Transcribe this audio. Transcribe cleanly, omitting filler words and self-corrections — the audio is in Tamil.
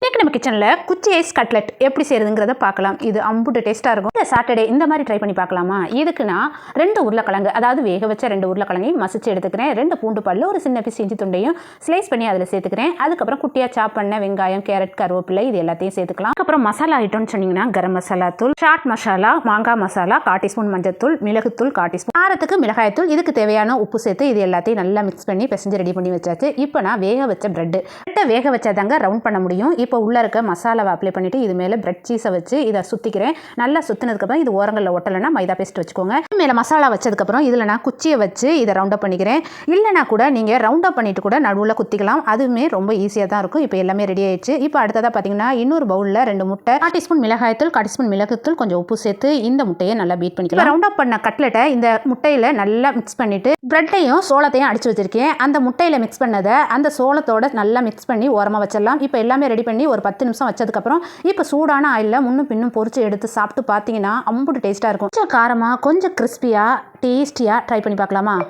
இன்னைக்கு நம்ம கிச்சனில் குச்சி ஐஸ் கட்லெட் எப்படி செய்யறதுங்கிறத பார்க்கலாம். இது அம்புட்டு டேஸ்ட்டாக இருக்கும். இந்த சாட்டர்டே இந்த மாதிரி ட்ரை பண்ணி பார்க்கலாமா? இதுக்கு நான் 2 உருளைக்கிழங்கு, அதாவது வேக வச்ச 2 உருளைக்கிழங்கையும் மசிச்சு எடுத்துக்கிறேன். 2 பூண்டு பல்லு, ஒரு சின்ன பீஸ் இஞ்சி துண்டையும் ஸ்லைஸ் பண்ணி அதில் சேர்த்துக்கிறேன். அதுக்கப்புறம் குட்டியாக சாப் பண்ண வெங்காயம், கேரட், கருவேப்பிலை இது எல்லாத்தையும் சேர்த்துக்கலாம். அதுக்கப்புறம் மசாலா ஐட்டம்னு சொன்னீங்கன்னா கரம் மசாலா தூள், சாட் மசாலா, மாங்காய் மசாலா, 1/4 டீஸ்பூன் மஞ்சத்தூள், மிளகுத்தூள் 1/4 டீஸ்பூன், காரத்துக்கு மிளகாய்த்தூள், இதுக்கு தேவையான உப்பு சேர்த்து இது எல்லாத்தையும் நல்லா மிக்ஸ் பண்ணி பிசைஞ்சு ரெடி பண்ணி வச்சாச்சு. இப்போ நான் வேக வச்ச பிரெட்டை வேக வச்சாதாங்க ரவுண்ட் பண்ண முடியும். இப்போ உள்ள இருக்க மசாலாவை அப்ளை பண்ணிட்டு இது மேலே பிரெட் சீஸை வச்சு இதை சுற்றிக்கிறேன். நல்லா சுற்றினதுக்கப்புறம் இது ஓரங்களில் ஒட்டலைன்னா மைதா பேஸ்ட் வச்சுக்கோங்க. மேலே மசாலா வச்சதுக்கப்புறம் இதில் நான் குச்சியை வச்சு இதை ரவுண்ட் அப் பண்ணிக்கிறேன். இல்லைனா கூட நீங்கள் ரவுண்ட் அப் பண்ணிட்டு கூட நடுவில் குத்திக்கலாம். அதுவுமே ரொம்ப ஈஸியாக தான் இருக்கும். இப்போ எல்லாமே ரெடி ஆயிடுச்சு. இப்போ அடுத்ததாக பார்த்தீங்கன்னா இன்னொரு பவுலில் 2 முட்டை, 1/4 டீஸ்பூன் மிளகாய்த்தூள், 1/4 டீஸ்பூன் மிளகுத்தூள், கொஞ்சம் உப்பு சேர்த்து இந்த முட்டையை நல்லா பீட் பண்ணிக்கலாம். ரவுண்ட் அப் பண்ண கட்லெட்டை இந்த முட்டையில் நல்லா மிக்ஸ் பண்ணிட்டு பிரெட்டையும் சோளத்தையும் அடிச்சு வச்சிருக்கேன். அந்த முட்டையில் மிக்ஸ் பண்ணதை அந்த சோளத்தோட நல்லா மிக்ஸ் பண்ணி ஓரமாக வச்சிடலாம். இப்போ எல்லாமே ரெடி பண்ணி ஒரு 10 நிமிஷம் வச்சதுக்கப்புறம் இப்போ சூடான ஆயிலில் முன்னும் பின்னும் பொரிச்சு எடுத்து சாப்பிட்டு பார்த்தீங்கன்னா அம்புட்டு டேஸ்ட்டாக இருக்கும். கொஞ்சம் காரமாக, கொஞ்சம் கிறிஸ்பியாக, டேஸ்டியாக ட்ரை பண்ணி பார்க்கலாமா?